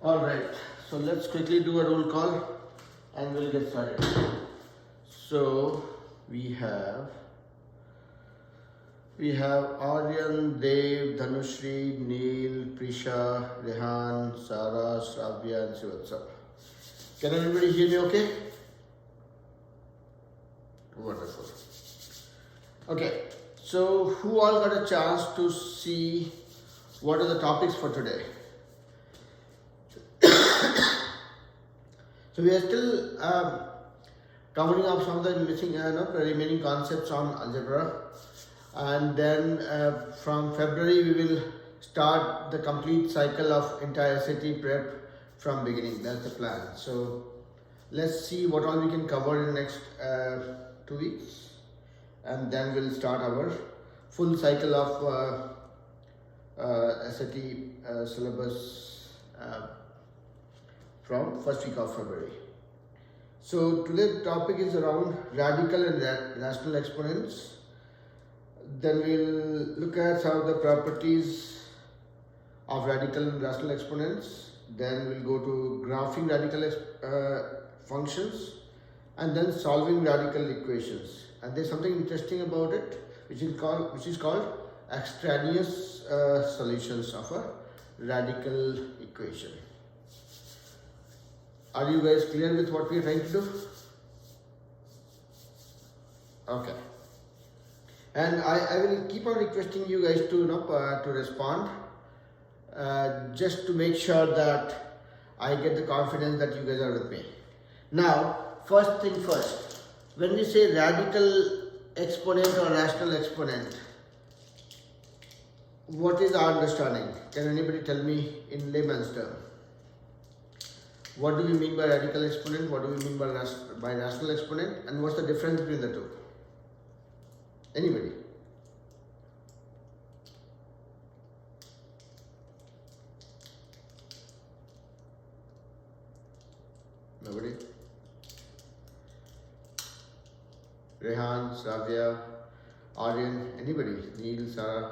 Alright, so let's quickly do a roll call and we'll get started. So we have Aryan, Dev, Dhanushri, Neil, Prisha, Rehan, Sarah, Shravya and Shivatsa. Can everybody hear me okay? Wonderful. Okay, so who all got a chance to see what are the topics for today? So we are still covering up some of the remaining concepts on algebra, and then from February we will start the complete cycle of entire SAT prep from beginning. That's the plan. So let's see what all we can cover in the next 2 weeks, and then we'll start our full cycle of SAT syllabus from first week of February. So today's topic is around radical and rational exponents. Then we'll look at some of the properties of radical and rational exponents. Then we'll go to graphing radical functions and then solving radical equations. And there's something interesting about it, which is called extraneous solutions of a radical equation. Are you guys clear with what we are trying to do? Okay. And I will keep on requesting you guys to respond, just to make sure that I get the confidence that you guys are with me. Now, first thing first, when we say radical exponent or rational exponent, what is our understanding? Can anybody tell me in layman's term? What do we mean by radical exponent? What do we mean by rational exponent? And what's the difference between the two? Anybody? Nobody? Rehan, Shravya, Aryan, anybody? Neil, Sarah?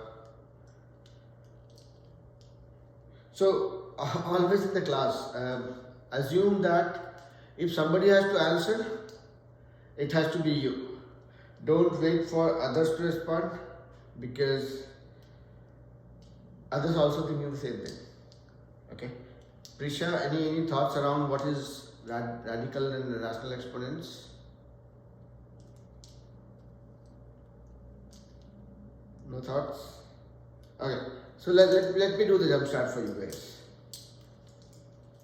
So, always in the class, assume that if somebody has to answer, it has to be you. Don't wait for others to respond, because others also thinking the same thing. Okay. Prisha, any thoughts around what is radical and rational exponents? No thoughts? Okay. So let me do the jump start for you guys.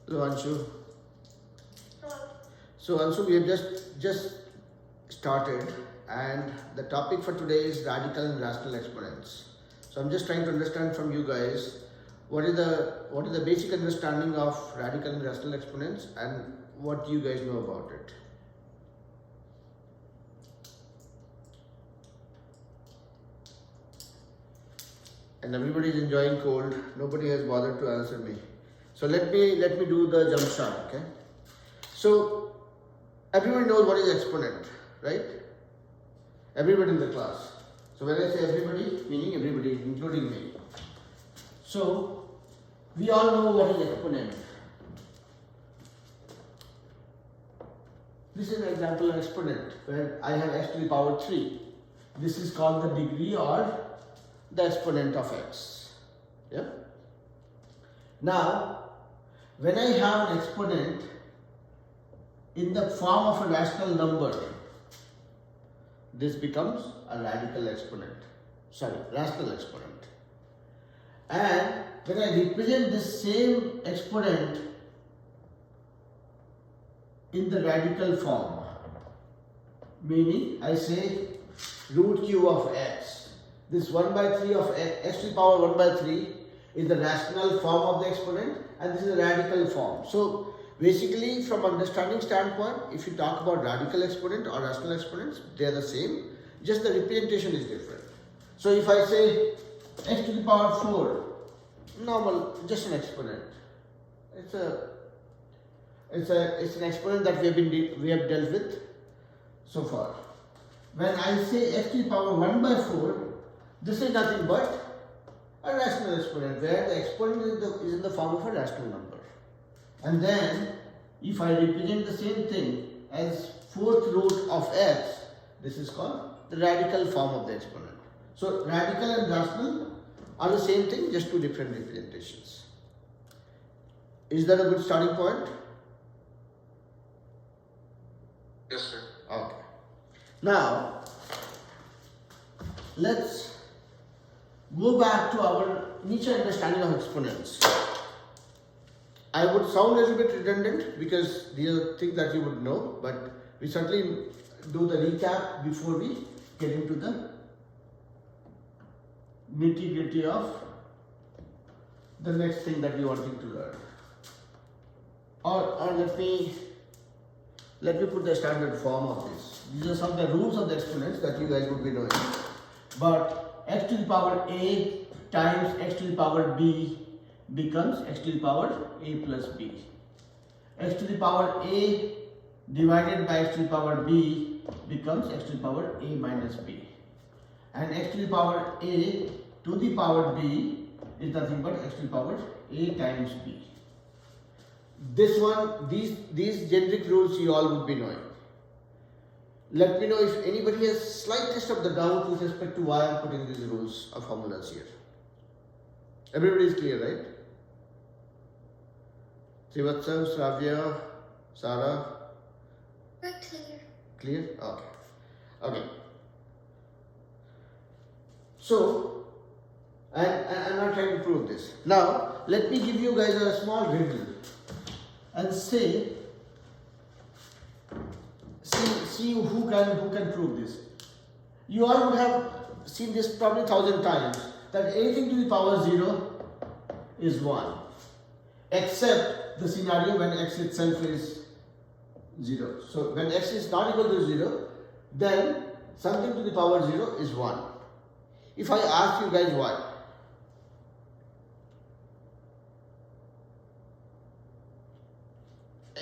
Hello Anshu. So Anshu, we have just started, and the topic for today is radical and rational exponents. So I'm just trying to understand from you guys what is the basic understanding of radical and rational exponents, and what do you guys know about it? And everybody is enjoying cold. Nobody has bothered to answer me. So let me do the jump start. Okay. So everybody knows what is exponent, right? Everybody in the class. So when I say everybody, meaning everybody, including me. So we all know what is exponent. This is an example of exponent where I have x to the power 3. This is called the degree or the exponent of x. Yeah. Now, when I have an exponent in the form of a rational number, this becomes a radical exponent. Rational exponent. And when I represent this same exponent in the radical form, meaning I say root cube of x. This 1 by 3 of x to the power 1 by 3 is the rational form of the exponent, and this is a radical form. So basically, from understanding standpoint, if you talk about radical exponent or rational exponents, they are the same, just the representation is different. So if I say x to the power 4, normal, just an exponent. It's an exponent that we have dealt with so far. When I say x to the power 1 by 4, this is nothing but a rational exponent, where the exponent is in the form of a rational number. And then if I represent the same thing as fourth root of x, this is called the radical form of the exponent. So radical and rational are the same thing, just two different representations. Is that a good starting point? Yes, sir. Okay. Now let's go back to our initial understanding of exponents. I would sound a little bit redundant because these are things that you would know, but we certainly do the recap before we get into the nitty-gritty of the next thing that we wanted to learn. Or let me put the standard form of this. These are some of the rules of the exponents that you guys would be knowing. But x to the power a times x to the power b becomes x to the power a plus b. X to the power a divided by x to the power b becomes x to the power a minus b. And x to the power a to the power b is nothing but x to the power a times b. This one, these generic rules you all would be knowing. Let me know if anybody has slightest of the doubt with respect to why I am putting these rules or formulas here. Everybody is clear, right? Srivatsav, Sravya, Sarah? Clear. Clear? Okay. Okay. So, I'm not trying to prove this. Now, let me give you guys a small riddle and say, see who can prove this. You all would have seen this probably 1,000 times, that anything to the power 0 is 1, except the scenario when x itself is 0. So when x is not equal to 0, then something to the power 0 is 1. If I ask you guys why,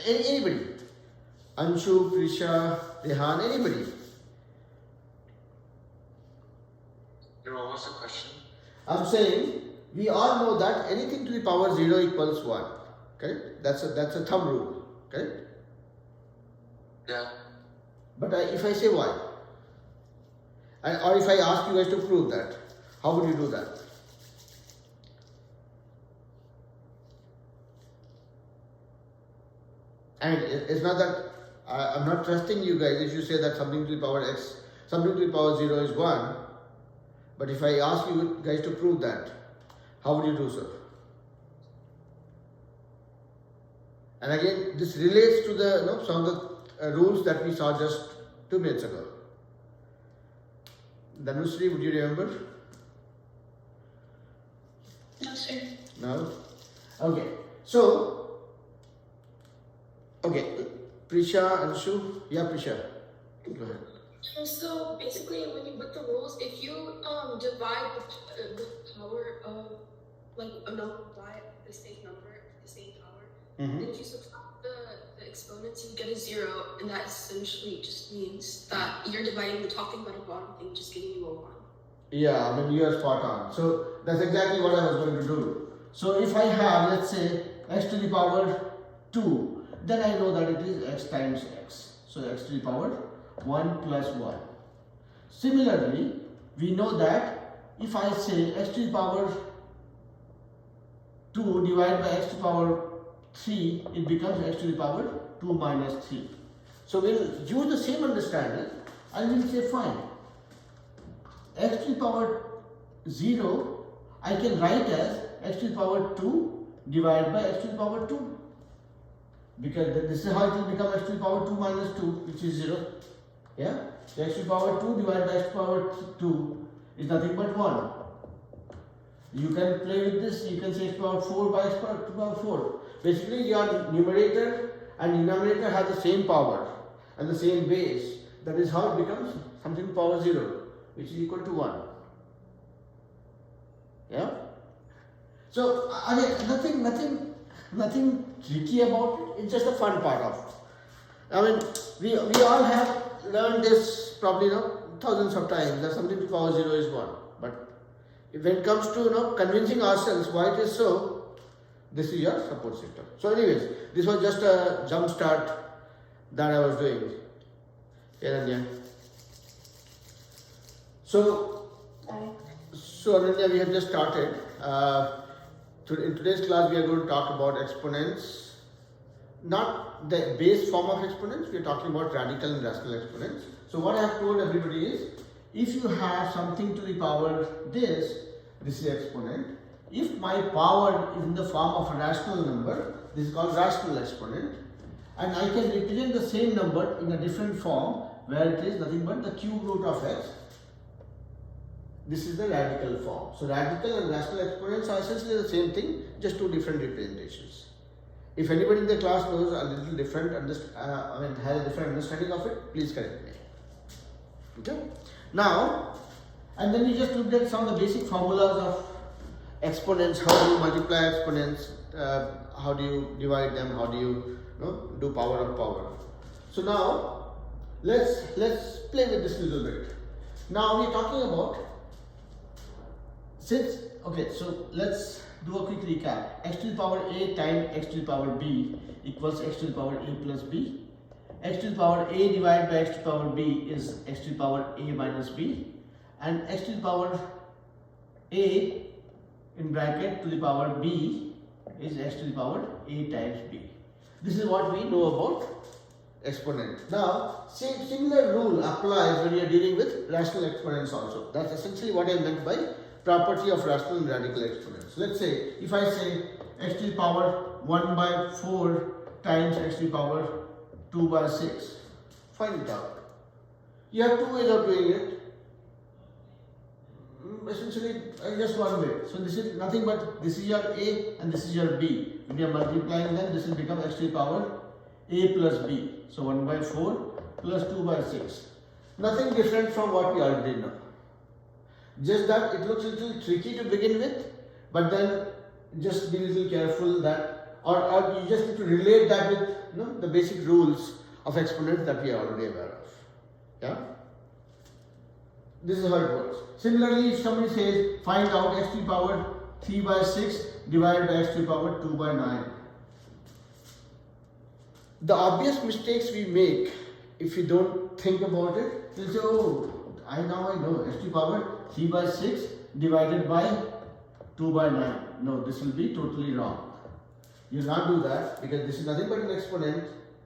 anybody, Anshu, Prisha, Rehan, anybody. What was the question? I'm saying we all know that anything to the power 0 equals 1. Correct? That's a thumb rule. Correct? Yeah. But if I say why, or if I ask you guys to prove that, how would you do that? And it's not that I'm not trusting you guys if you say that something to the power x, something to the power 0 is 1. But if I ask you guys to prove that, how would you do so? And again, this relates to the some of the rules that we saw just 2 minutes ago. Dhanusri, would you remember? No, sir. No? Okay. So, okay. Prisha, Anshu. Yeah, Prisha. Go ahead. So basically, when you put the rules, if you divide the power of like a number by the same number, the same power, then if you subtract the exponents, you get a 0, and that essentially just means that you're dividing the top thing by the bottom thing, just giving you a 1. Yeah, I mean, you are spot on. So that's exactly what I was going to do. So if I have, let's say, x to the power 2, then I know that it is x times x. So x to the power 1 plus 1. Similarly, we know that if I say x to the power 2 divided by x to the power 3, it becomes x to the power 2 minus 3. So we'll use the same understanding and we'll say fine. X to the power 0 I can write as x to the power 2 divided by x to the power 2. Because this is how it will become x to the power 2 minus 2, which is 0. Yeah? So x to the power 2 divided by x to the power 2 is nothing but 1. You can play with this, you can say x to the power 4 by x to the power 4. Basically, your numerator and denominator have the same power and the same base. That is how it becomes something to the power 0, which is equal to 1. Yeah? So, again, nothing tricky about it. It's just a fun part of it. I mean, we all have learned this probably thousands of times that something to the power 0 is 1. But when it comes to convincing ourselves why it is so, This is your support system. So anyways, this was just a jump start that I was doing here and there. So Ananya, we have just started. In today's class, we are going to talk about exponents. Not the base form of exponents, we are talking about radical and rational exponents. So what I have told everybody is, if you have something to the power this is exponent. If my power is in the form of a rational number, this is called rational exponent. And I can represent the same number in a different form where it is nothing but the cube root of x. This is the radical form. So radical and rational exponents are essentially the same thing, just two different representations. If anybody in the class knows a little different, has a different understanding of it, please correct me. Okay. Now, and then we just looked at some of the basic formulas of exponents. How do you multiply exponents? How do you divide them? How do you, do power of power? So now, let's play with this a little bit. Now we are talking about so let's do a quick recap. X to the power a times x to the power b equals x to the power a plus b. X to the power a divided by x to the power b is x to the power a minus b, and x to the power a in bracket to the power b is x to the power a times b. This is what we know about exponent. Now, similar rule applies when you are dealing with rational exponents also. That's essentially what I meant by property of rational and radical exponents. Let's say, if I say x to the power 1 by 4 times x to the power 2 by 6, find it out. You have two ways of doing it. Essentially, just one way. So this is nothing but this is your a and this is your b. When you are multiplying them, this will become x to the power a plus b. So 1 by 4 plus 2 by 6. Nothing different from what we already know. Just that it looks a little tricky to begin with, but then just be a little careful that, or you just need to relate that with the basic rules of exponents that we are already aware of. Yeah? This is how it works. Similarly, if somebody says find out x to the power 3 by 6 divided by x to the power 2 by 9. The obvious mistakes we make if you don't think about it, you'll say, oh, I know x to the power 3 by 6 divided by 2 by 9. No, this will be totally wrong. You will not do that because this is nothing but an exponent,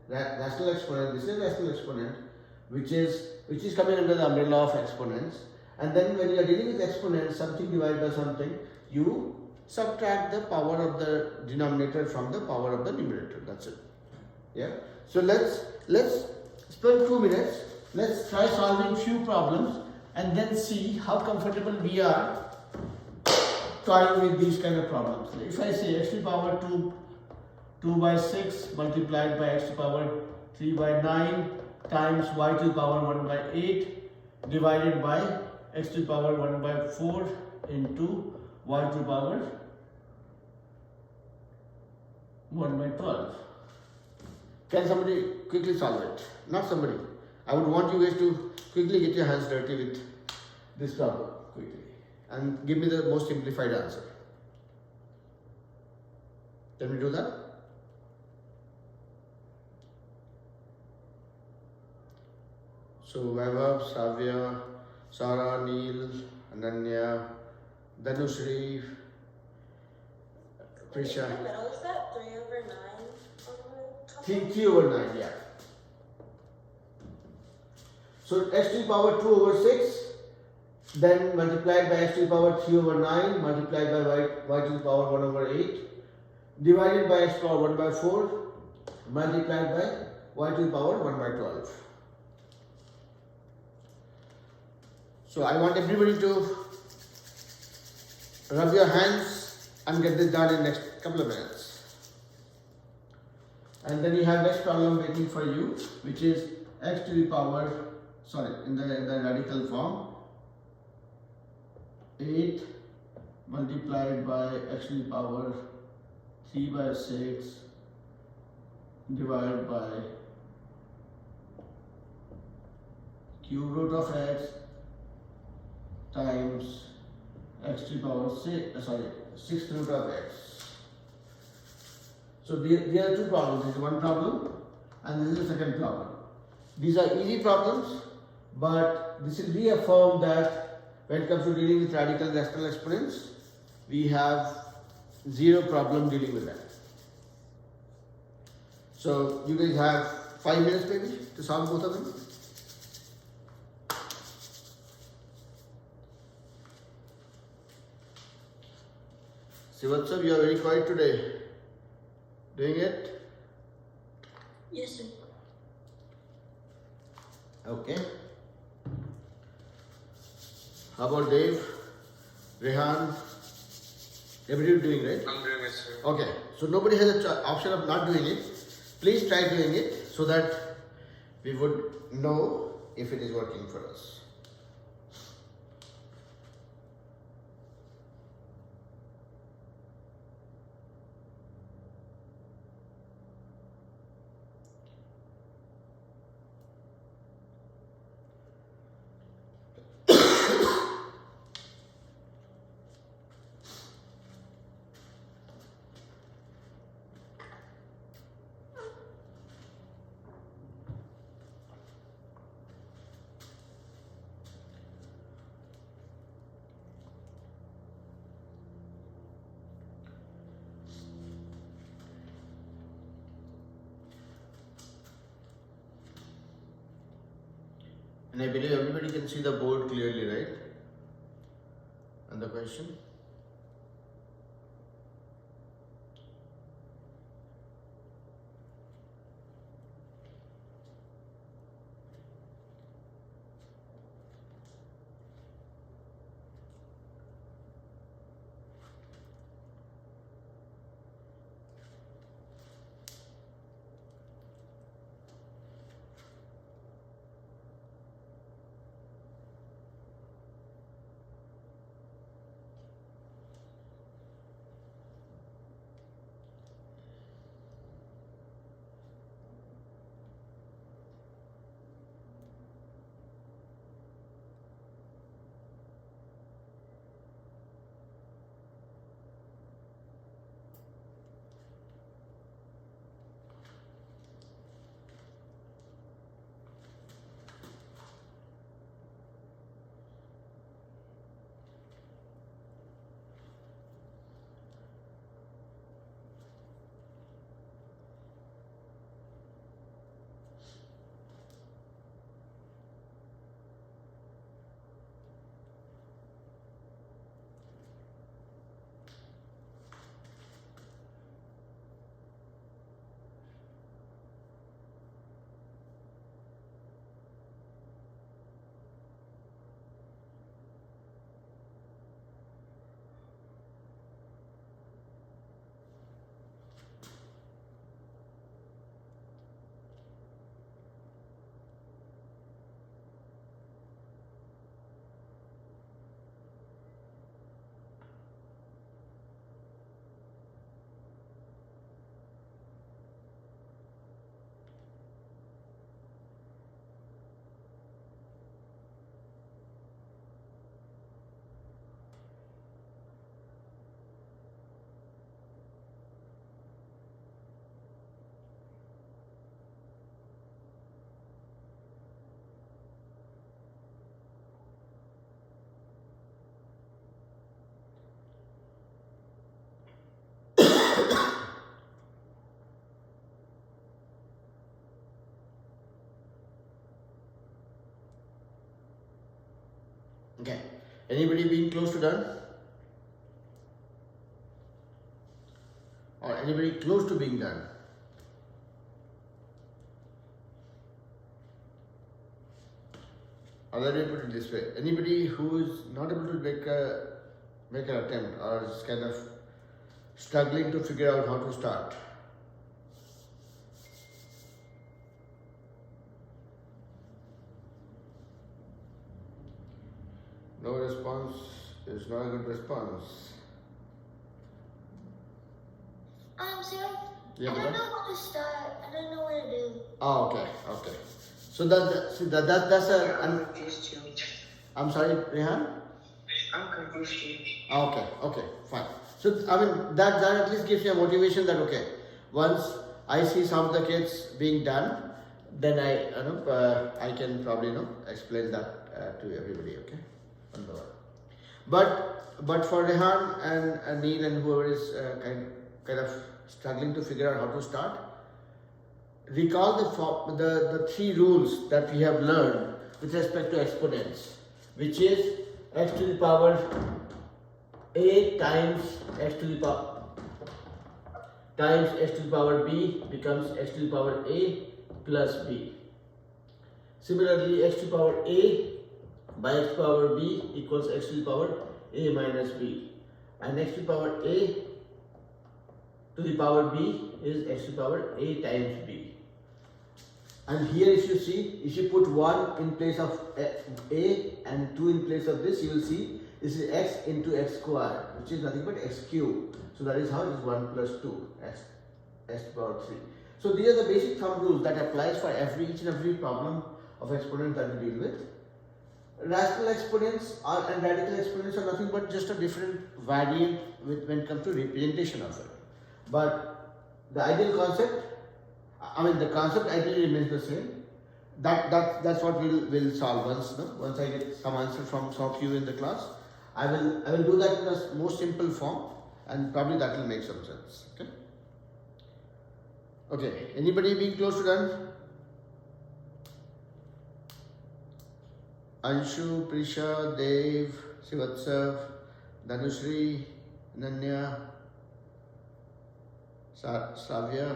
rational exponent. This is a rational exponent which is coming under the umbrella of exponents. And then when you are dealing with exponents, something divided by something, you subtract the power of the denominator from the power of the numerator. That's it. Yeah. So let's spend 2 minutes. Let's try solving few problems and then see how comfortable we are toying with these kind of problems. If I say x to the power 2 by 6 multiplied by x to the power 3 by 9 times y to the power 1 by 8 divided by x to the power 1 by 4 into y to the power 1 by 12. Can somebody quickly solve it? Not somebody. I would want you guys to quickly get your hands dirty with this problem quickly and give me the most simplified answer. Can we do that? So Vaibhav, Savya, Sara, Neil, Ananya, Dhanushri, Prisha. In the middle, is that 3 over 9 on the top? 3 over 9, yeah. So x to the power 2 over 6, then multiplied by x to the power 3 over 9, multiplied by y to the power 1 over 8, divided by x to the power 1 by 4, multiplied by y to the power 1 by 12. So I want everybody to rub your hands and get this done in next couple of minutes. And then you have next problem waiting for you, which is x to the power, in the radical form, 8 multiplied by x to the power 3 by 6 divided by cube root of x times x to the power 6 root of x. So there are two problems. This is one problem and this is the second problem. These are easy problems, but this will reaffirm that when it comes to dealing with radical and rational exponents, we have zero problem dealing with that. So you guys have 5 minutes maybe to solve both of them. See what's up, you are very quiet today. Doing it? Yes, sir. Okay. How about Dave? Rehan? Everybody doing, right? I'm doing it, sir. Okay. So nobody has an option of not doing it. Please try doing it so that we would know if it is working for us. And I believe everybody can see the board clearly, right? And the question? Okay. Anybody being close to done? Or anybody close to being done? Or let me put it this way. Anybody who is not able to make an attempt or is kind of struggling to figure out how to start? No response is not a good response. Sir, Yeah, I don't but- know how to start. I don't know what to do. Oh, okay, okay. So that's a. I'm confused too. I'm sorry, Rehan. I'm confused too. Okay, okay, fine. So I mean that at least gives you a motivation that okay, Once I see some of the kids being done, then I can probably explain that to everybody. Okay, on the one. But for Rehan and Neil and whoever is kind of struggling to figure out how to start, recall the three rules that we have learned with respect to exponents, which is x to the power a times x to the power b becomes x to the power a plus b. Similarly, x to the power a by x to the power b equals x to the power a minus b, and x to the power a to the power b is x to the power a times b. And here if you see, if you put 1 in place of a and 2 in place of this, you will see this is x into x square, which is nothing but x cube. So that is how it is 1 plus 2, x to the power 3. So these are the basic thumb rules that applies for each and every problem of exponent that we deal with. Rational exponents and radical exponents are nothing but just a different variant when it comes to representation of it. But the ideal concept, the concept ideally remains the same. That's what we'll solve once I get some answer from some of you in the class. I will do that in the most simple form, and probably that will make some sense. Okay. Anybody being close to done? Anshu, Prisha, Dev, Sivatsav, Dhanushri, Nanya, Savya.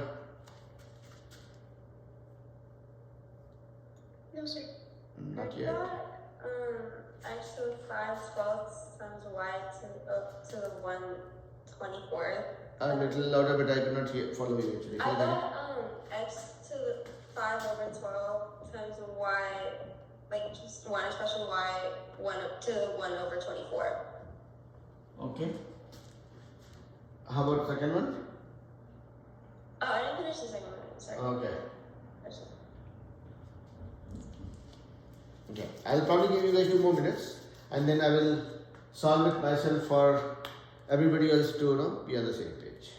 No, sir. Not yet. X to the 5/12 times y to the 1/24. A little louder, but I cannot follow you actually. I got x to the 5/12 times y, like just one expression y 1 to the 1/24. Okay. How about second one? Oh, I didn't finish the second one. Sorry. Okay. Okay. I'll probably give you guys 2 more minutes, and then I will solve it myself for everybody else to be on the same page.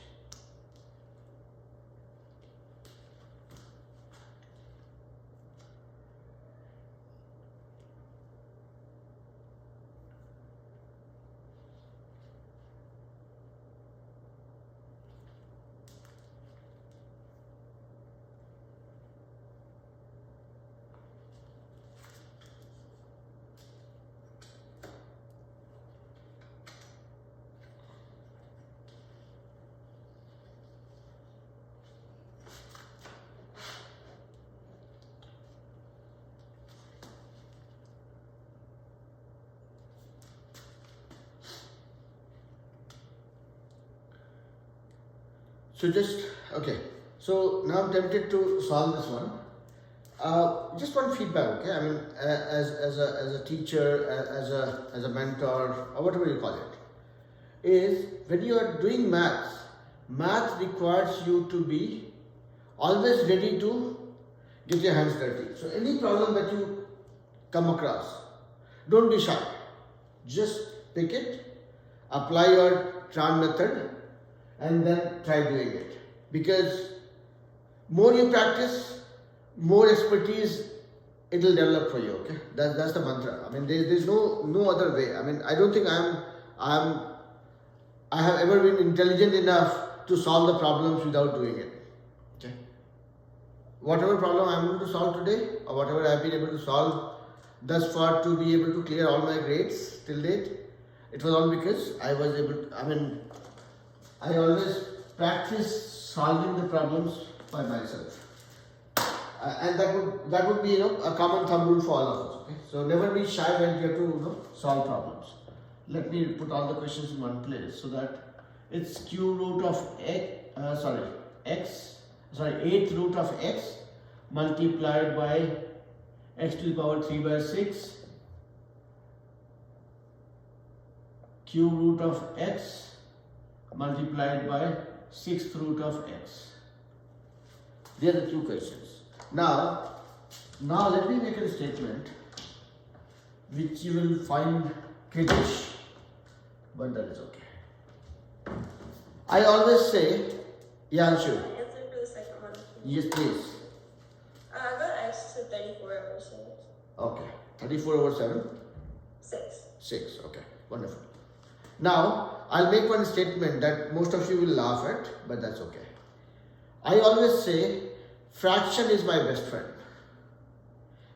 So now I'm tempted to solve this one. Just one feedback, okay? As a teacher, as a mentor, or whatever you call it, is when you are doing math requires you to be always ready to get your hands dirty. So any problem that you come across, don't be shy. Just pick it, apply your Tran method, and then try doing it. Because more you practice, more expertise it will develop for you. Okay, that's the mantra. There's no other way. I don't think I have ever been intelligent enough to solve the problems without doing it. Okay, whatever problem I'm able to solve today, or whatever I've been able to solve thus far to be able to clear all my grades till date, it was all because I was able to, I always practice solving the problems by myself, and that would be a common thumb rule for all of us. Okay, so never be shy when you have to solve problems. Let me put all the questions in one place so that it's cube root of eighth root of x multiplied by x to the power 3/6 cube root of x multiplied by 6th root of x. They are the 2 questions. Now let me make a statement which you will find kiddish, but that is okay. I always say, yeah, sure. My answer Yes, please. I got x to 34 over 6. Okay. 34 over 7? 6. 6. Okay. Wonderful. Now, I'll make one statement that most of you will laugh at, but that's okay. I always say fraction is my best friend.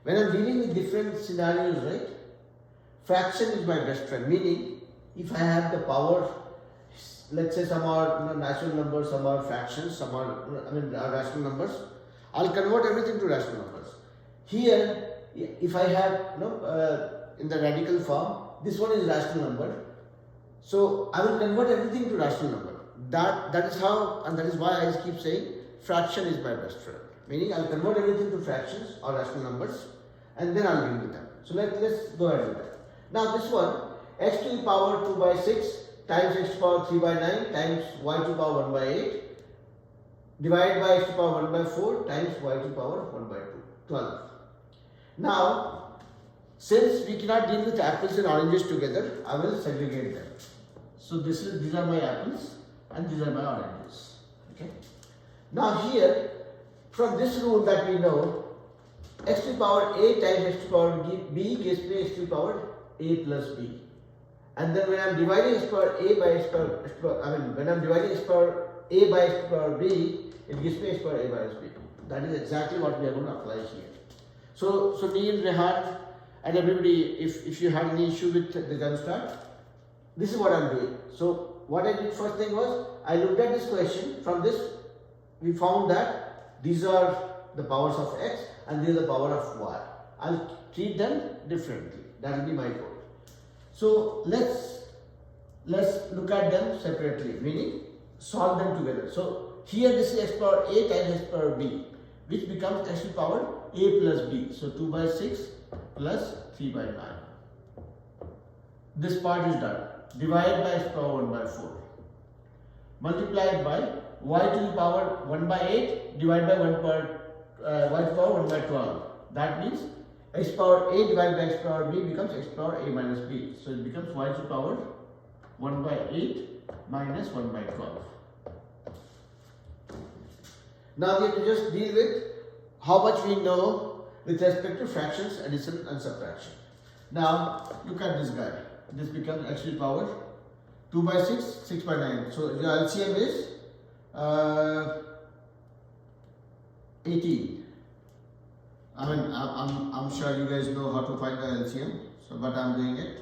When I'm dealing with different scenarios, right? Fraction is my best friend. Meaning, if I have the power, let's say some are natural numbers, some are fractions, some are rational numbers. I'll convert everything to rational numbers. Here, if I have in the radical form, this one is rational number. So I will convert everything to rational number. That is how, and that is why I keep saying fraction is my best friend. Meaning I'll convert everything to fractions or rational numbers, and then I'll deal with them. So let's go ahead with that. Now this one, x to the power 2 by 6 times x to the power 3 by 9 times y to the power 1 by 8 divided by x to the power 1 by 4 times y to the power 1 by 12. Now, since we cannot deal with apples and oranges together, I will segregate them. So these are my apples and these are my oranges. Okay. Now here, from this rule that we know, x to the power a times x to the power b gives me x to the power a plus b. And then when I am dividing x to the power a by x to the power, when I am dividing x to the power a by x to the power b, it gives me x to the power a minus b. That is exactly what we are going to apply here. So Neil, Rehan, and everybody, if you had any issue with the construct, this is what I am doing. So what I did first thing was, I looked at this question. From this, we found that these are the powers of x and these are the power of y. I'll treat them differently. That will be my goal. So let's look at them separately, meaning solve them together. So here this is x power a times x power b, which becomes x to the power a plus b. So 2 by 6 plus 3 by 9. This part is done. Divide by x to the power 1 by 4. Multiplied by y to the power 1 by 8 divided by y to the power 1 by 12. That means x power a divided by x power b becomes x power a minus b. So it becomes y to the power 1 by 8 minus 1 by 12. Now we have to just deal with how much we know with respect to fractions, addition and subtraction. Now look at this guy. This becomes x to the power 2 by 6, 6 by 9. So your LCM is 18. I'm sure you guys know how to find the LCM, so but I'm doing it.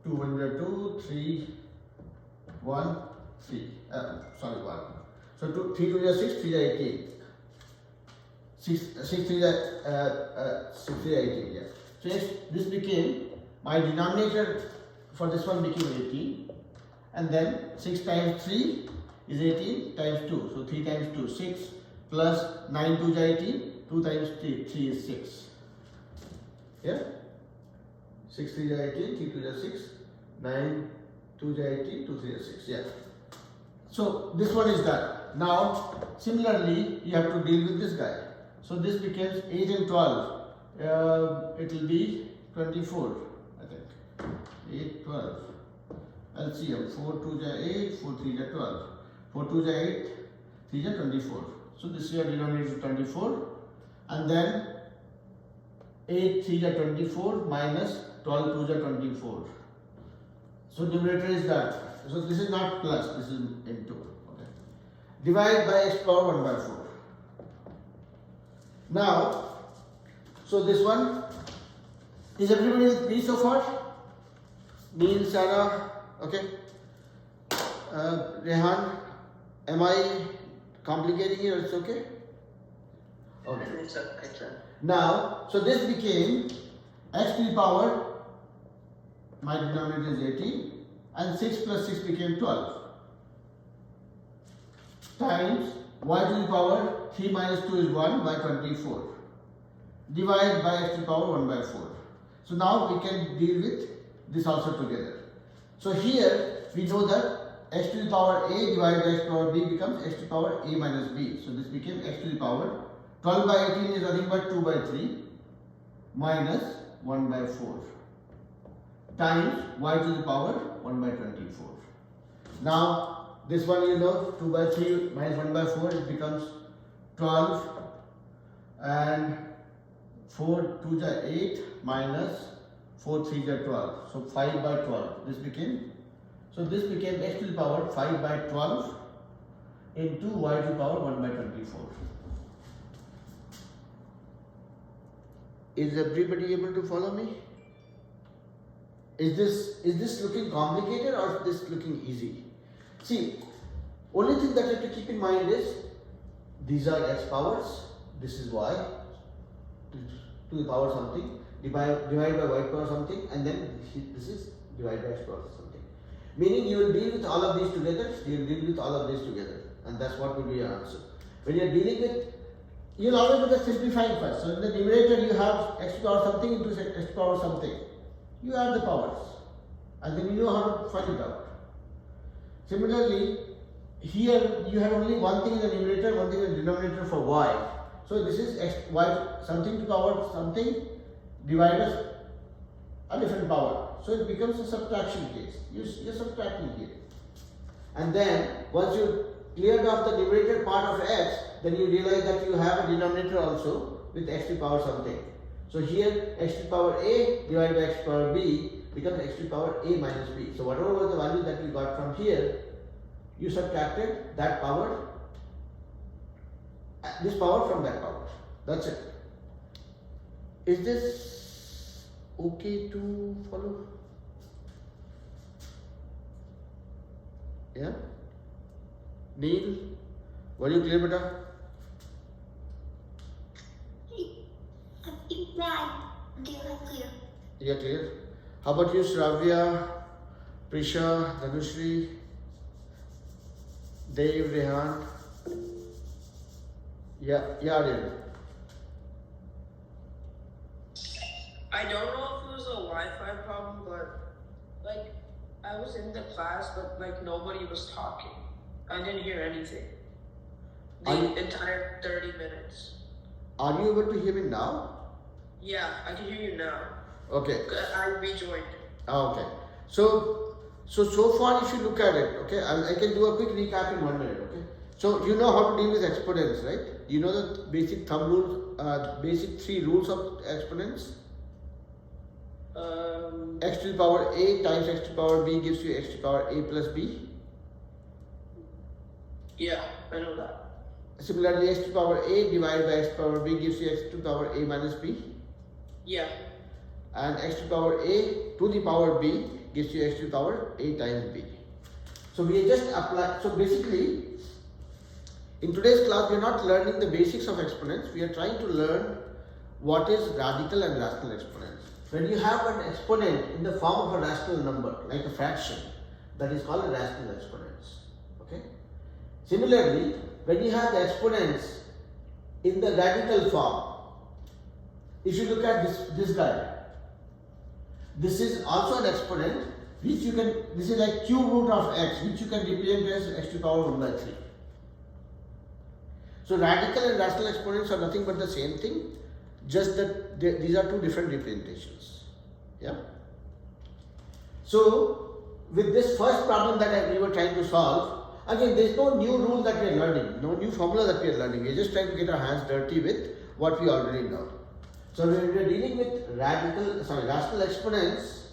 2 under 2, 3, 1, 3. 1. So 3 to the 6, 3 to 18. 6 3 to 18. Yeah. So this became, my denominator for this one became 18, and then 6 times 3 is 18 times 2. So 3 times 2, 6. Plus 9 2 is 18, 2 times 3 is 6. Yeah? 6 3 is 18, 3 2 is 6, 9 2 is 18, 2 3 is 6. Yeah. So this one is done. Now, similarly, you have to deal with this guy. So this becomes 8 and 12. It will be 24, I think. 8, 12. LCM 4 2 is 8, 4 3 is 12. 4 2 is 8, 3 is 24. So this is your denominator 24, and then 8 3 is 24 minus 12 2 is 24. So numerator is that. So this is not plus, this is into. Okay. Divide by x power 1 by 4. Now, so this one, is everybody with me so far? Neil, Sarah, okay. Rehan, am I complicating it or it's okay? Okay. It's okay, sir. Now, so this became x to the power, my denominator is 18, and 6 plus 6 became 12, times y to the power 3 minus 2 is 1 by 24, divided by x to the power 1 by 4. So now we can deal with this also together. So here we know that x to the power a divided by x to the power b becomes x to the power a minus b. So this became x to the power 12 by 18 is nothing but 2 by 3 minus 1 by 4 times y to the power 1 by 24. Now This one you know, 2 by 3 minus 1 by 4, it becomes 12, and 4 2 is 8 minus 4 3 is 12. So 5 by 12. This became x to the power 5 by 12 into y to the power 1 by 24. Is everybody able to follow me? Is this looking complicated or is this looking easy? See, only thing that you have to keep in mind is these are x powers, this is y to the power something, divided by y power something, and then this is divided by x power something. Meaning you will deal with all of these together, you will deal with all of these together, and that's what will be your answer. When you are dealing with, you will always do the simplifying first. So in the numerator you have x to the power something into x to the power something. You have the powers, and then you know how to find it out. Similarly, here you have only one thing in the numerator, one thing in the denominator for y. So this is x, y, something to the power something divided a different power. So it becomes a subtraction case. You're subtracting here. And then once you cleared off the numerator part of x, then you realize that you have a denominator also with x to the power something. So here x to the power a divided by x to the power b becomes x to the power a minus b. So whatever was the value that you got from here, you subtracted that power, this power from that power. That's it. Is this okay to follow? Yeah? Neil, were you clear, beta? Clear. Yeah, clear. How about you, Shravya, Prisha, Dhanushri, Dave, Rehan? Yeah, Dave. I don't know if it was a Wi-Fi problem, but like I was in the class, but like nobody was talking. I didn't hear anything. The entire 30 minutes. Are you able to hear me now? Yeah, I can hear you now. Okay. I rejoined. Okay. So far if you look at it, okay, I can do a quick recap in 1 minute, okay. So you know how to deal with exponents, right? You know the basic thumb rules, basic 3 rules of exponents. X to the power a times x to the power b gives you x to the power a plus b. Yeah, I know that. Similarly, x to the power a divided by x to the power b gives you x to the power a minus b. Yeah. And x to the power a to the power b gives you x to the power a times b. So we just apply. So basically, in today's class, we are not learning the basics of exponents. We are trying to learn what is radical and rational exponents. When you have an exponent in the form of a rational number, like a fraction, that is called a rational exponents. Okay. Similarly, when you have the exponents in the radical form, if you look at this guy, this is also an exponent which you can, this is like cube root of x, which you can represent as x to the power 1 by 3. So radical and rational exponents are nothing but the same thing, just that these are two different representations. Yeah. So with this first problem that we were trying to solve, again there is no new rule that we are learning, no new formula that we are learning. We are just trying to get our hands dirty with what we already know. So when we are dealing with rational exponents,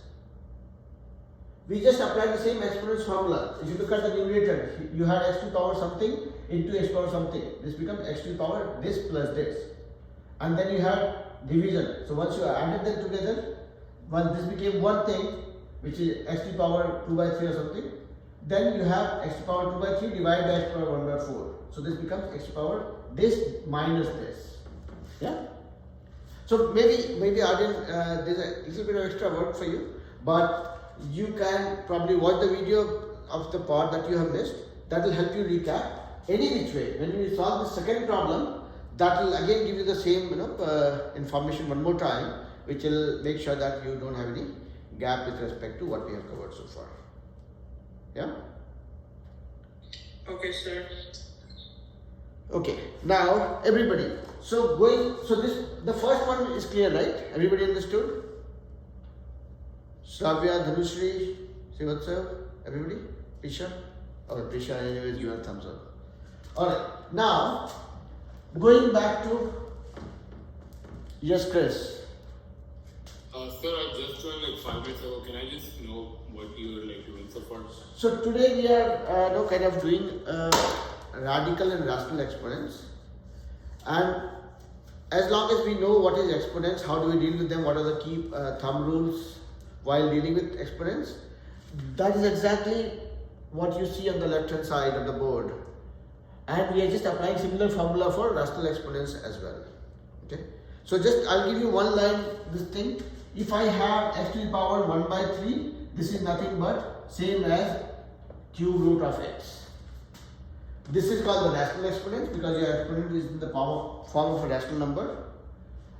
we just apply the same exponents formula. If you look at the numerator, you had x to the power something into x power something. This becomes x to the power this plus this. And then you have division. So once you added them together, once this became one thing, which is x to the power 2 by 3 or something, then you have x to the power 2 by 3 divided by x to the power 1 by 4. So this becomes x to the power this minus this. Yeah? So maybe Arjun, there's a little bit of extra work for you, but you can probably watch the video of the part that you have missed. That will help you recap. Any which way, when you solve the second problem, that will again give you the same information one more time, which will make sure that you don't have any gap with respect to what we have covered so far. Yeah? Okay, sir. Okay, now everybody. So the first one is clear, right? Everybody understood? Shravya, Dhanushri, Sivatsav, everybody? Pisha? Okay, Prisha anyways give a thumbs up. Alright, now going back to yes, Chris. Sir, I just joined like 5 minutes ago. Can I just know what you are like doing so far? So today we are kind of doing radical and rational exponents, and as long as we know what is exponents, how do we deal with them, what are the key thumb rules while dealing with exponents, that is exactly what you see on the left hand side of the board, and we are just applying similar formula for rational exponents as well. Okay, so just I'll give you one line this thing. If I have x to the power 1 by 3, this is nothing but same as cube root of x. This is called the rational exponent because your exponent is in the form of a rational number,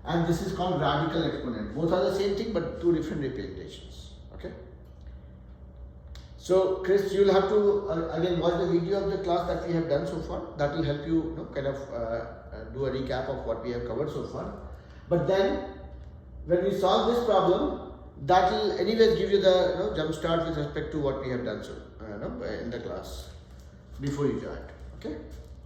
and this is called radical exponent. Both are the same thing but two different representations. Okay. So Chris, you will have to again watch the video of the class that we have done so far. That will help you, kind of do a recap of what we have covered so far. But then when we solve this problem, that will anyways give you the jump start with respect to what we have done so in the class before you join. Okay.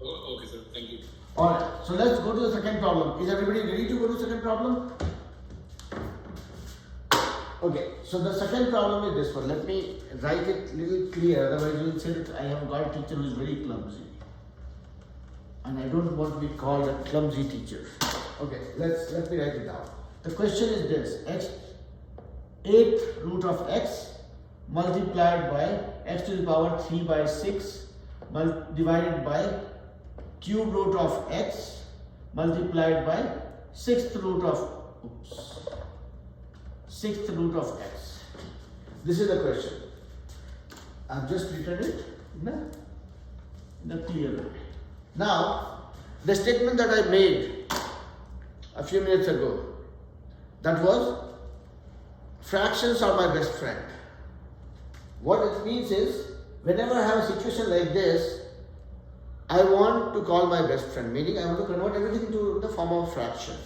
Oh, okay, sir. Thank you. Alright, so let's go to the second problem. Is everybody ready to go to the second problem? Okay, so the second problem is this one. Let me write it little clear, otherwise you will say that I have got a teacher who is very clumsy. And I don't want to be called a clumsy teacher. Okay, let me write it down. The question is this: 8th root of x multiplied by x to the power 3 by 6 divided by cube root of x multiplied by 6th root of x. This is the question. I've just written it in a clear way. Now, the statement that I made a few minutes ago, that was fractions are my best friend. What it means is, whenever I have a situation like this, I want to call my best friend, meaning I want to convert everything into the form of fraction.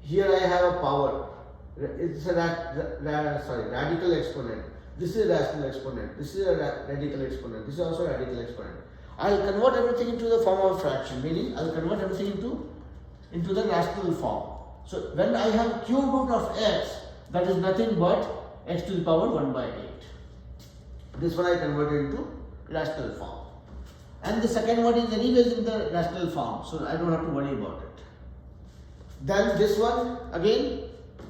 Here I have a power. It's a radical exponent. This is a rational exponent. This is a radical exponent. This is also a radical exponent. I'll convert everything into the form of fraction, meaning I'll convert everything into the rational form. So when I have cube root of x, that is nothing but x to the power 1 by 8. This one I converted into rational form. And the second one is anyways in the rational form, so I don't have to worry about it. Then this one, again,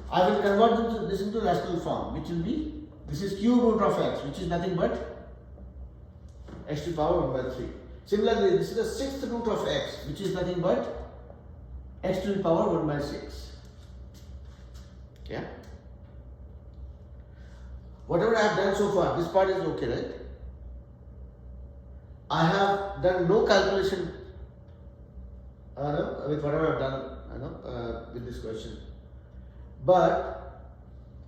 I will convert this into rational form, which will be, this is cube root of x, which is nothing but x to the power 1 by 3. Similarly, this is the 6th root of x, which is nothing but x to the power 1 by 6. Yeah. Whatever I have done so far, this part is okay, right? I have done no calculation with whatever I have done with this question. But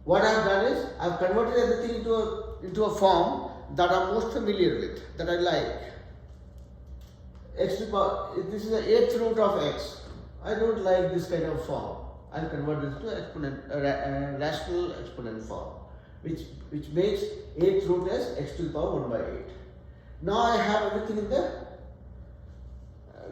what I have done is I have converted everything into a form that I am most familiar with, that I like. X to the power, this is the 8th root of x. I don't like this kind of form. I'll convert this to rational exponent form, which makes 8th root as x to the power 1 by 8. Now I have everything in the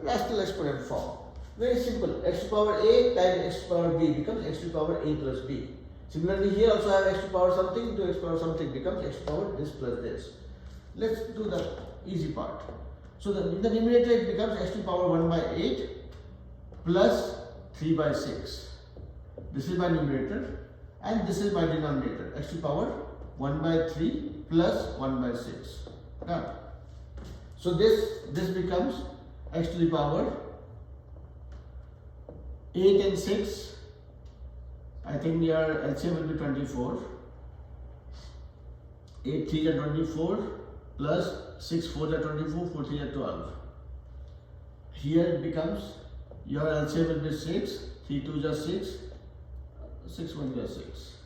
rational exponent form. Very simple. X to the power a times x to the power b becomes x to the power a plus b. Similarly, here also I have x to the power something into x to the power something becomes x to the power this plus this. Let's do the easy part. So in the numerator it becomes x to the power 1 by 8 plus 3 by 6. This is my numerator and this is my denominator, x to the power 1 by 3 plus 1 by 6. Done. So this becomes x to the power 8 and 6. I think your LCM will be 24. 8 3 are 24 plus 6 4 are 24, 4 3 are 12. Here it becomes your LCM will be 6, 3 2 are 6, 6 1 are 6.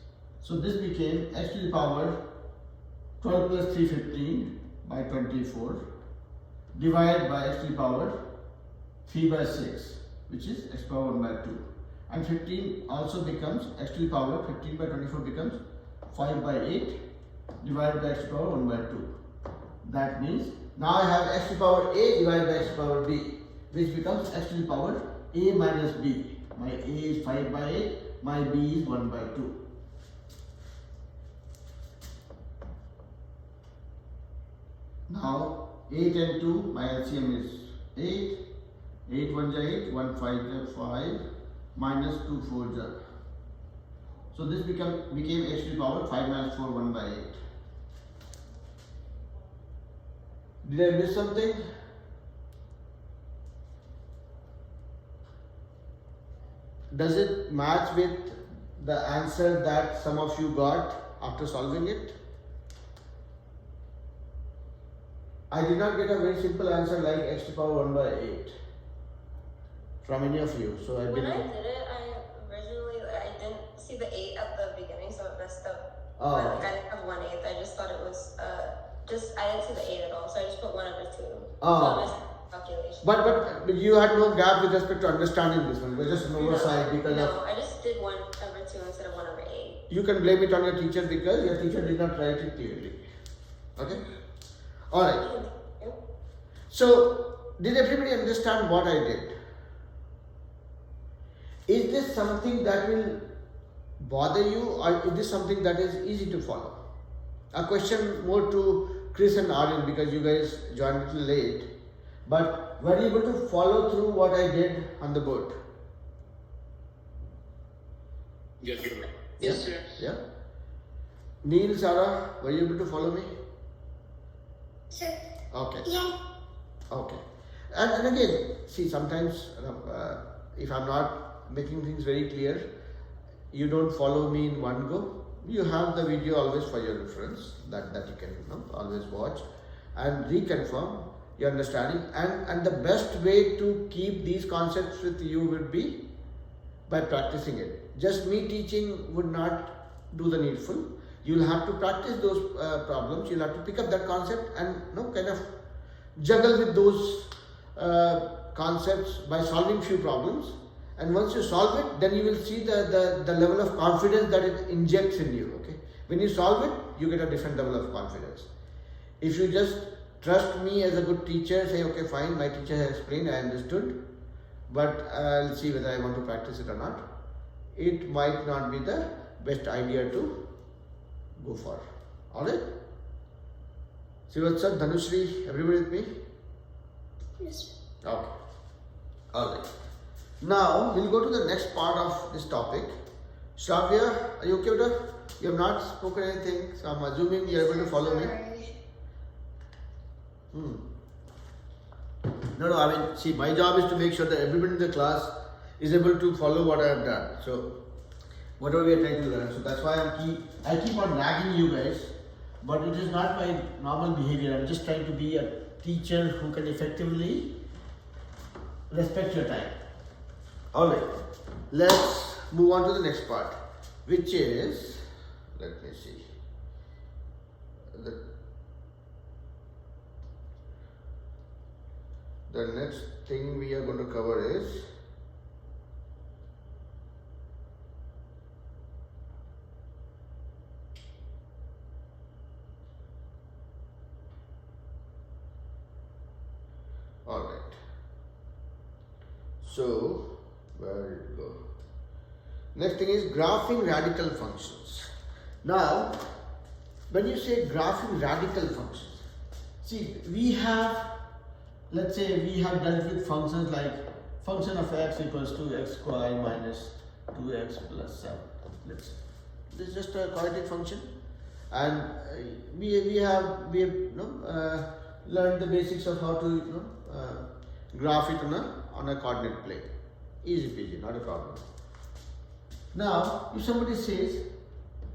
So this became x to the power 12 plus 3 15 by 24 divided by x to the power 3 by 6, which is x power 1 by 2. And 15 also becomes x to the power 15 by 24 becomes 5 by 8 divided by x to the power 1 by 2. That means now I have x to the power a divided by x to the power b, which becomes x to the power a minus b. My a is 5 by 8, my b is 1 by 2. Now 8 and 2, my LCM is 8. 8 1 is 8, 1 5 is 5, minus 2 4 is. So this became x to the power 5 minus 4, 1 by 8. Did I miss something? Does it match with the answer that some of you got after solving it? I did not get a very simple answer like x to the power 1 by 8 from any of you. So I When didn't. I did it, I didn't see the 8 at the beginning, so it messed up. Oh. Like, I didn't have 1/8. I just thought it was I didn't see the 8 at all, so I just put 1/2. Oh. So I missed the calculation. But you had no gap with respect to understanding this one. It was just an oversight because no, of. I just did 1/2 instead of 1/8. You can blame it on your teacher because your teacher did not write it clearly. Okay? Alright. So, did everybody understand what I did? Is this something that will bother you, or is this something that is easy to follow? A question more to Chris and Aryan because you guys joined a little late. But were you able to follow through what I did on the board? Yes, sir. Yes, sir. Yeah? Neil, Sarah, were you able to follow me? Sir. Okay. Yeah. Okay. And again, see, sometimes if I'm not making things very clear, you don't follow me in one go. You have the video always for your reference that you can always watch and reconfirm your understanding. And the best way to keep these concepts with you would be by practicing it. Just me teaching would not do the needful. You'll have to practice those problems. You'll have to pick up that concept and kind of juggle with those concepts by solving few problems. And once you solve it, then you will see the level of confidence that it injects in you. Okay, when you solve it, you get a different level of confidence. If you just trust me as a good teacher, say okay fine, my teacher has explained, I understood, but I'll see whether I want to practice it or not. It might not be the best idea to go for. Alright? See what's up, Dhanushri? Everybody with me? Yes. Okay. Alright. Now we'll go to the next part of this topic. Shravya, are you okay with that? You have not spoken anything, so I'm assuming you're able to follow me. No, I mean, see, my job is to make sure that everybody in the class is able to follow what I have done. So, whatever we are trying to learn. So that's why I keep on nagging you guys, but it is not my normal behavior. I'm just trying to be a teacher who can effectively respect your time. Alright, let's move on to the next part, which is, let me see, the next thing we are going to cover is alright. So, where did it go? Next thing is graphing radical functions. Now, when you say graphing radical functions, see, we have, let's say we have dealt with functions like function of x equals to x squared minus 2x plus 7. Let's say this is just a quadratic function, and we have learned the basics of how to graph it on a coordinate plane. Easy peasy, not a problem. Now, if somebody says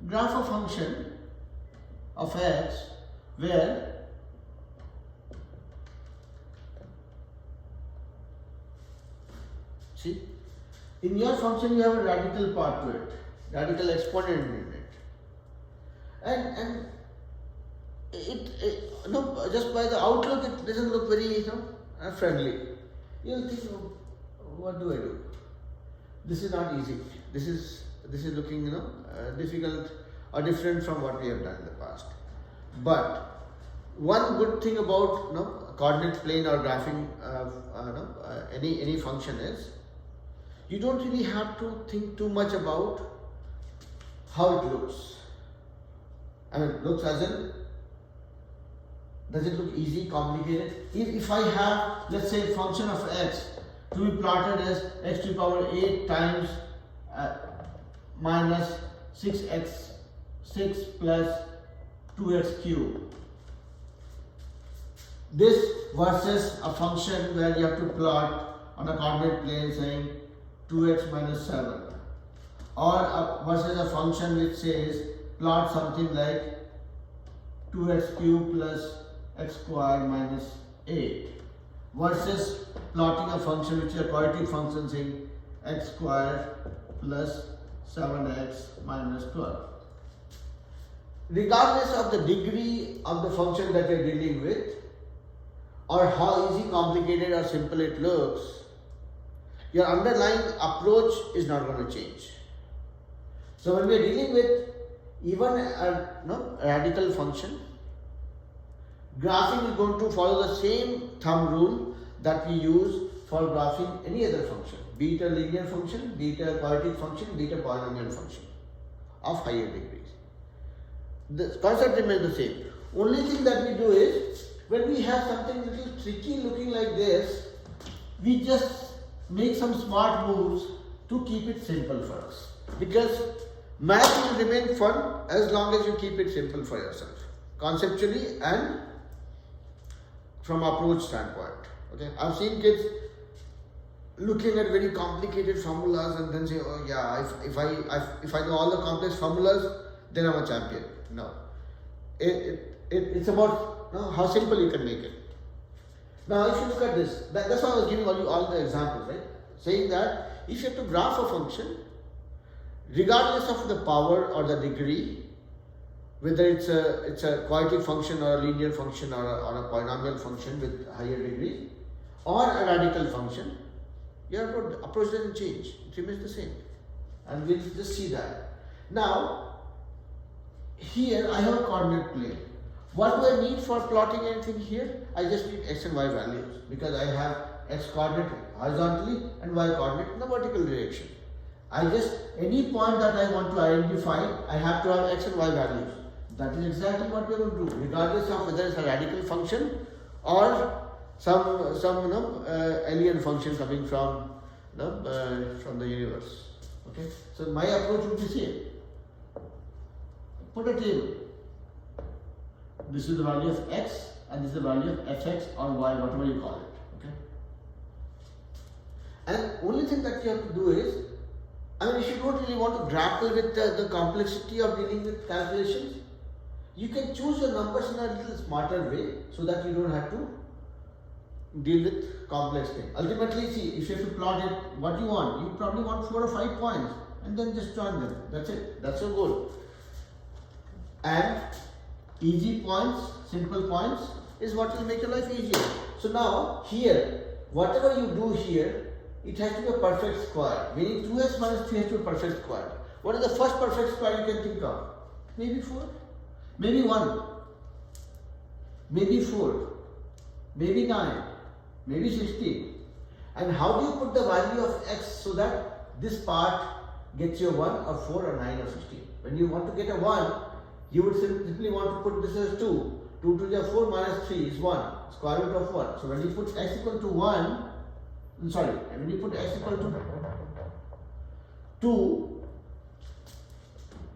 graph a function of x where see, in your function you have a radical part to it, radical exponent in it, and it just by the outlook it doesn't look very friendly. You'll think, oh, what do I do? This is not easy. This is looking difficult or different from what we have done in the past. But one good thing about coordinate plane or graphing any function is you don't really have to think too much about how it looks. I mean, looks as in, does it look easy, complicated? If I have, let's say, a function of x to be plotted as x to the power 8 times minus 6 plus 2x cubed. This versus a function where you have to plot on a coordinate plane saying 2x minus 7, or versus a function which says plot something like 2x cubed plus x squared minus 8, versus plotting a function which is a quadratic function saying x squared plus 7x minus 12. Regardless of the degree of the function that you're dealing with, or how easy, complicated or simple it looks, your underlying approach is not going to change. So when we are dealing with even a radical function, graphing is going to follow the same thumb rule that we use for graphing any other function, be it a linear function, be it a quadratic function, be it a polynomial function of higher degrees. The concept remains the same. Only thing that we do is, when we have something little tricky looking like this, we just make some smart moves to keep it simple for us. Because math will remain fun as long as you keep it simple for yourself, conceptually and from approach standpoint. Okay, I've seen kids looking at very complicated formulas and then say, oh yeah, if I know all the complex formulas, then I'm a champion. No, it's about how simple you can make it. Now, if you look at this, that's why I was giving all the examples, right? Saying that if you have to graph a function, regardless of the power or the degree, whether it's a quadratic function or a linear function or a polynomial function with higher degree, or a radical function, your approach doesn't change. It remains the same. And we'll just see that. Now, here I have a coordinate plane. What do I need for plotting anything here? I just need x and y values, because I have x coordinate horizontally and y coordinate in the vertical direction. Any point that I want to identify, I have to have x and y values. That is exactly what we are going to do, regardless of whether it's a radical function or some alien function coming from the universe. Okay, so my approach would be same. Put a table. This is the value of x and this is the value of fx or y, whatever you call it. Okay, and only thing that you have to do is, if you don't really want to grapple with the complexity of dealing with calculations, you can choose your numbers in a little smarter way so that you don't have to deal with complex things. Ultimately, see, if you have to plot it, what you want, you probably want 4 or 5 points and then just join them. That's it. That's your goal. And easy points, simple points is what will make your life easier. So now, here, whatever you do here, it has to be a perfect square, meaning 2x minus 3 has to be a perfect square. What is the first perfect square you can think of? Maybe 4, maybe 1, maybe 4, maybe 9, maybe 16. And how do you put the value of x so that this part gets you a 1 or 4 or 9 or 16? When you want to get a 1, you would simply want to put this as 2. 2 to the 4 minus 3 is 1, square root of 1. So when you put x equal to 1, when you put x equal to 2,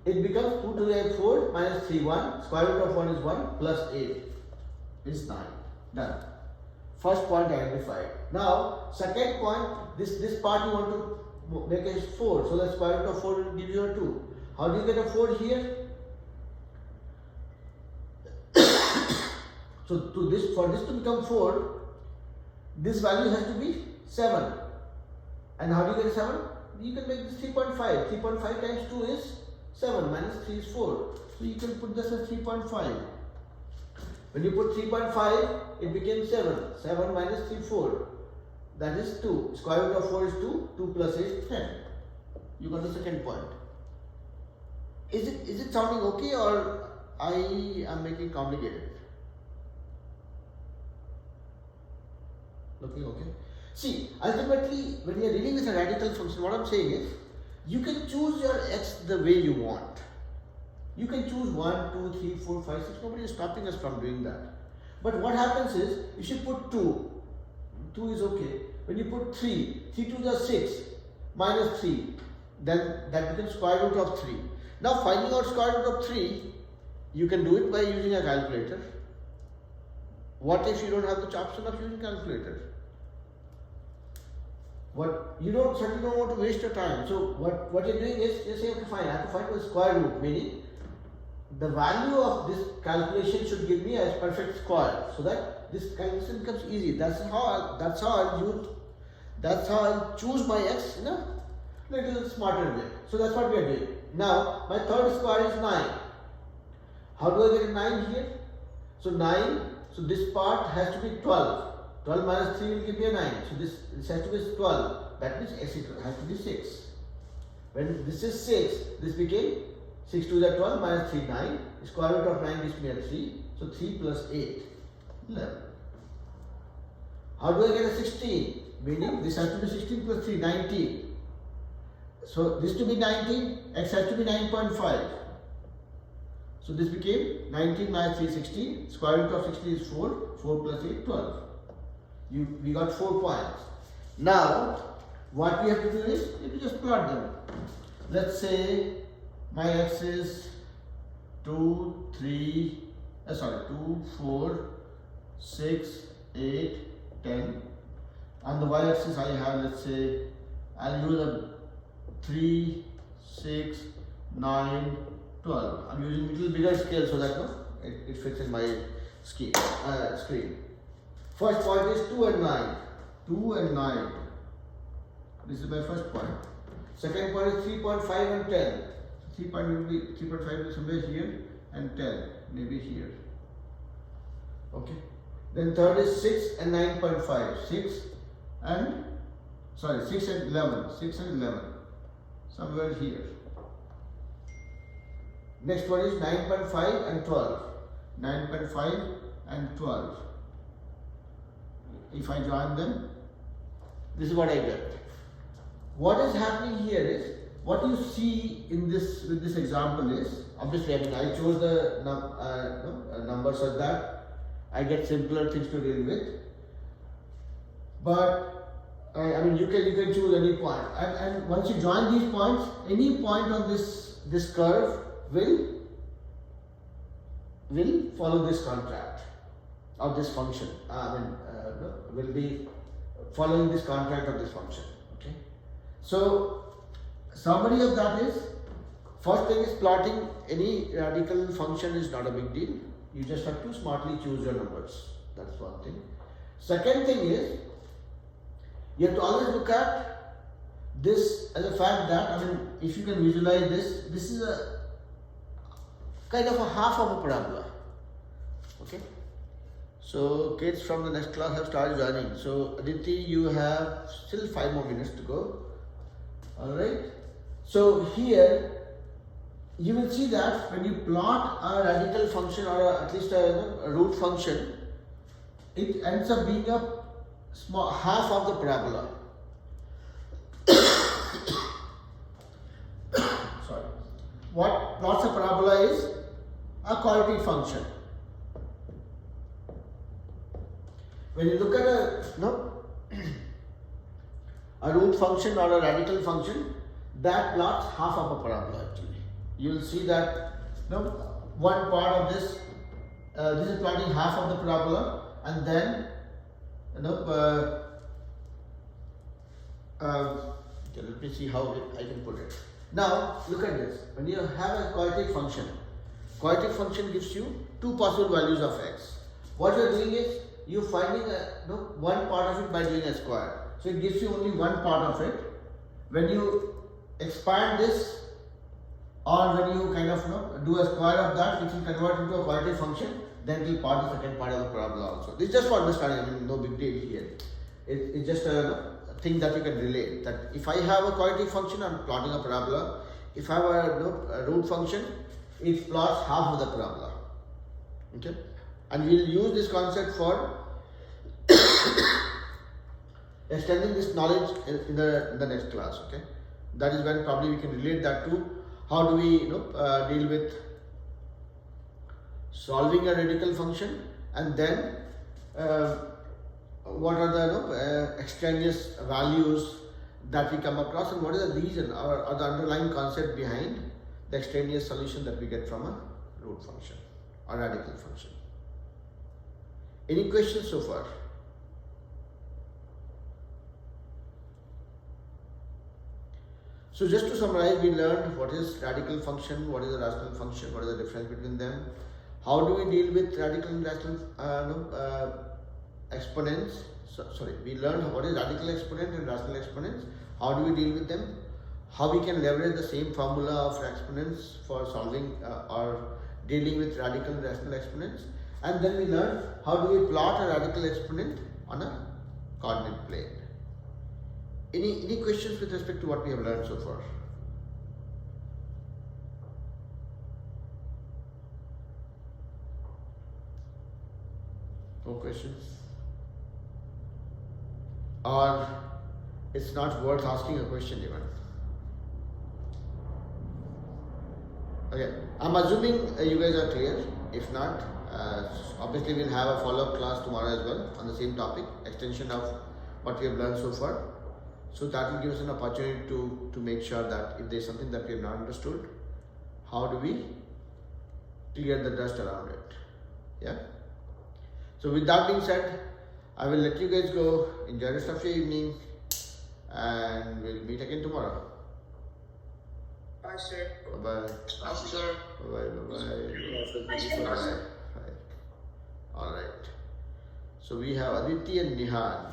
it becomes 2 to the 4 minus 3, 1, square root of 1 is 1, plus 8 is 9. Done. First point identified. Now, second point, this part you want to make as 4. So the square root of 4 will give you a 2. How do you get a 4 here? So for this to become 4, this value has to be 7. And how do you get 7? You can make this 3.5. 3.5 times 2 is 7, minus 3 is 4. So you can put this as 3.5. When you put 3.5, it became 7. 7 minus 3, 4. That is 2. Square root of 4 is 2. 2 plus 8, 10. You got the second point. Is it sounding okay, or I am making it complicated? Looking okay? See, ultimately, when you are dealing with a radical function, what I'm saying is, you can choose your x the way you want. You can choose 1, 2, 3, 4, 5, 6. Nobody is stopping us from doing that. But what happens is, if you put 2, 2 is okay. When you put 3, 3 2 is 6, minus 3, then that becomes square root of 3. Now finding out square root of 3, you can do it by using a calculator. What if you don't have the option of using calculator? What you certainly don't want to waste your time. So what you're doing is you're saying, okay, fine, I have to find the square root, meaning the value of this calculation should give me a perfect square, so that this calculation becomes easy. That's how I'll choose my x in a little smarter way. So that's what we are doing. Now my third square is 9. How do I get 9 here? So 9. So this part has to be 12. 12 minus 3 will give me a 9. So this has to be 12. That means x has to be 6. When this is 6, this became 6 to the 12 minus 3, 9. The square root of 9 gives me a 3. So 3 plus 8, 11. How do I get a 16? Meaning this has to be 16 plus 3, 19. So this to be 19, x has to be 9.5. So this became 19 minus 3, 16. Square root of 16 is 4. 4 plus 8, 12. We got 4 points. Now, what we have to do is, you just plot them. Let's say my x is 2, 4, 6, 8, 10. On the y-axis I have, let's say, I'll use a 3, 6, 9, 12. I'm using a little bigger scale so that it fits in my screen. First point is 2 and 9. 2 and 9. This is my first point. Second point is 3.5 and 10. 3.5 will be somewhere here and 10 maybe here. Okay. Then third is 6 and 9.5. 6 and 11. 6 and 11. Somewhere here. Next one is 9.5 and 12. 9.5 and 12. If I join them, this is what I get. What is happening here is, what you see in this with this example is, obviously I chose the numbers so that I get simpler things to deal with. But you can choose any point, and once you join these points, any point on this curve will follow this contract of this function. Will be following this contract of this function. Okay. So summary of that is, first thing is, plotting any radical function is not a big deal. You just have to smartly choose your numbers. That's one thing. Second thing is, you have to always look at this as a fact that, if you can visualize this is a kind of a half of a parabola. Okay. So kids from the next class have started joining. So Aditi, you have still 5 more minutes to go. Alright. So here you will see that when you plot a radical function, or at least a root function, it ends up being a small half of the parabola. Sorry. What plots a parabola is a quadratic function. When you look at a root function or a radical function, that plots half of a parabola actually. You will see that one part of this is plotting half of the parabola, and then let me see how I can put it. Now look at this. When you have a quadratic function gives you 2 possible values of x. What you are doing is, you're finding one part of it by doing a square. So it gives you only one part of it. When you expand this, or when you do a square of that, which will convert into a quadratic function, then it will part the second part of the parabola also. This is just for understanding, no big deal here. It's just a thing that you can relate. That if I have a quadratic function, I'm plotting a parabola. If I have a root function, it plots half of the parabola. Okay? And we'll use this concept for extending this knowledge in the next class. Okay, that is when probably we can relate that to how do we deal with solving a radical function, and then what are the extraneous values that we come across, and what is the reason or the underlying concept behind the extraneous solution that we get from a root function or radical function. Any questions so far? So just to summarize, we learned what is radical function, what is a rational function, what is the difference between them, how do we deal with radical and rational exponents. We learned what is radical exponent and rational exponents, how do we deal with them, how we can leverage the same formula of exponents for solving or dealing with radical and rational exponents, and then we learned how do we plot a radical exponent on a coordinate plane. Any questions with respect to what we have learned so far? No questions? Or it's not worth asking a question even? Okay, I'm assuming you guys are clear. If not, obviously we'll have a follow-up class tomorrow as well on the same topic, extension of what we have learned so far. So that will give us an opportunity to make sure that if there is something that we have not understood, how do we clear the dust around it? Yeah. So with that being said, I will let you guys go. Enjoy the rest of your evening, and we'll meet again tomorrow. Bye, sir. Bye bye. Bye, sir. Bye bye. Bye bye. Bye. All right. So we have Aditi and Nihan.